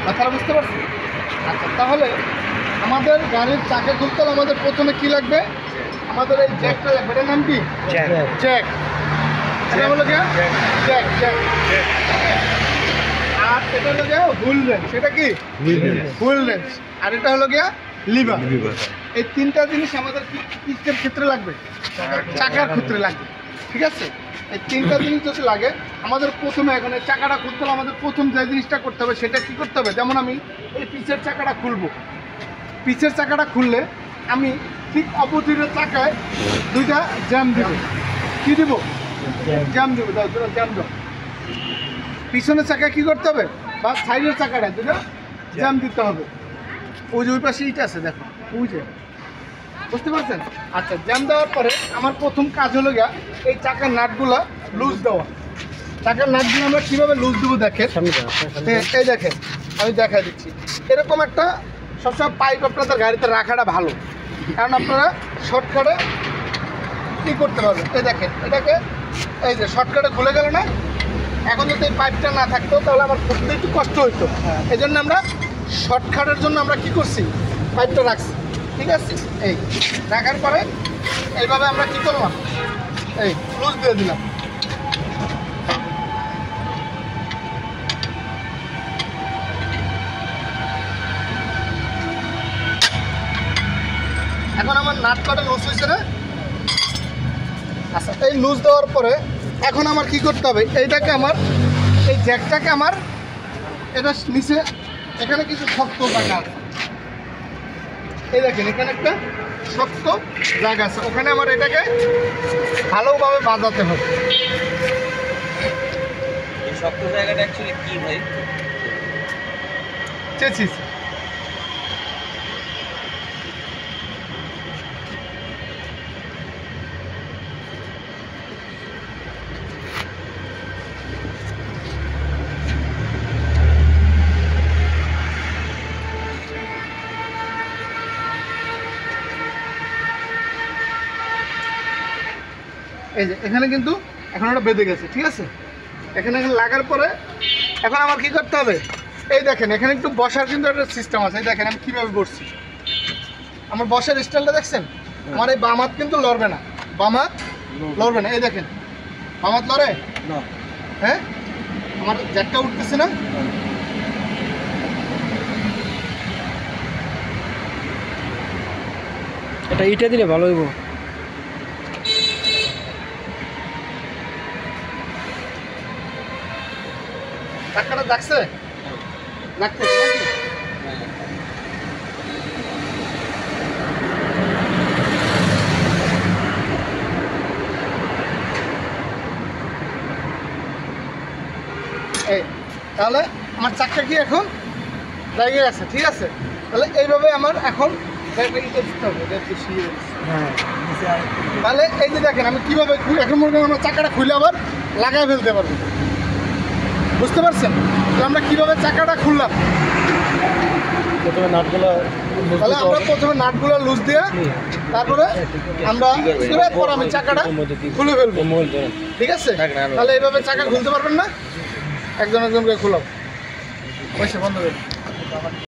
কথাটা বুঝতে পারছি? আচ্ছা, তাহলে আমাদের গাড়ির চাকা খুলতে হলে আমাদের প্রথমে কি লাগবে? আমাদের এই জ্যাকটা লাগবে। এটার নাম কি? জ্যাক। এটা হলো গিয়া জ্যাক। আর এটা হলো গিয়া হুইল রেঞ্চ। সেটা কি? Wheel ranch. আর এটা হলো গিয়া লিভার। এই তিনটা জিনিস আমাদের কিসের ক্ষেত্রে লাগবে? চাকার ক্ষেত্রে লাগবে। ঠিক আছে? এই তিনটা জিনিস যদি লাগে, আমাদের প্রথমে এখন এই চাকাটা খুলতে হলে আমাদের প্রথম যে জিনিসটা করতে হবে সেটা কি করতে হবে? যেমন আমি এই পিছের চাকাটা খুলবো। পিছের চাকাটা খুললে আমি ঠিক অপোজিটের চাকায় দুইটা জ্যাম দেব। কি দেব? জ্যাম দেবো। দাও দুটো জ্যাম দাও। পিছনের চাকায় কি করতে হবে? বা সাইডের চাকাটা দুটো জ্যাম দিতে হবে। ওই যে ওই পাশে ইটা আছে, দেখো ওই যে, বুঝতে পারছেন? আচ্ছা, জ্যাম দেওয়ার পরে আমার প্রথম কাজ হলো গিয়া এই চাকার নাটগুলা লুজ দেওয়া। চাকার নাটগুলো আমরা কীভাবে লুজ দেবো দেখেন। এই দেখেন, আমি দেখাই দিচ্ছি। এরকম একটা সবসময় পাইপ আপনাদের গাড়িতে রাখাটা ভালো, কারণ আপনারা শর্টকাটে কী করতে পারবেন। এই দেখেন, এটাকে এই যে শর্টকাটে খুলে গেল না। এখন যদি এই পাইপটা না থাকতো তাহলে আমার খুলতে একটু কষ্ট হইতো। এই জন্য আমরা শর্টকাটের জন্য আমরা কি করছি, পাইপটা রাখছি। ঠিক আছে? এই রাখার পরে এইভাবে আমরা কি করলাম, এই লুজ দিয়ে দিলাম। এখন আমার নাট কটা লুজ হয়েছে না? আচ্ছা, এই লুজ দেওয়ার পরে এখন আমার কি করতে হবে? এইটাকে আমার এই জ্যাকটাকে আমার এটা নিচে এখানে কিছু শক্ত জায়গা আছে। এই দেখেন, এখানে একটা শক্ত জায়গা আছে, ওখানে আমার এটাকে ভালোভাবে বাজাতে হবে। এই শক্ত জায়গাটা অ্যাকচুয়ালি কি ভাই? চেচিস। এই যে এখানে কিন্তু এখন ওটা বেঁধে গেছে। ঠিক আছে? এখানে লাগার পরে এখন আমার কি করতে হবে? এই দেখেন, এখানে একটু বসার কিন্তু একটা সিস্টেম আছে। এই দেখেন আমি কীভাবে বসছি, আমার বসার স্টাইলটা দেখছেন? আমার এই বাম হাত কিন্তু লড়বে না, বাম হাত লড়বে না। এই দেখেন, বাম হাত লড়ে না। হ্যাঁ, আমার জ্যাকটা উঠতেছে না। এটা ইটা দিলে ভালো হইব। চাকাটা দেখছে লাগতে নাকি? এই তাহলে আমার চাকা কি এখন জায়গায় আছে। ঠিক আছে? তাহলে এইভাবে আমার এখন তাহলে এই যে দেখেন আমি কীভাবে এখন মনে করেন আমরা চাকাটা খুলে আবার লাগাই ফেলতে পারবো। বুঝতে পারছেন? আমরা কীভাবে চাকাটা খুললাম? প্রথমে নাটগুলো তাহলে আমরা প্রথমে নাটগুলো লুজ দিয়ে তারপরে আমরা এরপর আমি চাকাটা খুলে ফেলবো। ঠিক আছে? তাহলে এইভাবে চাকা খুলতে পারবেন না? একজন একজন করে খুলাম, পয়সা বন্ধ করে।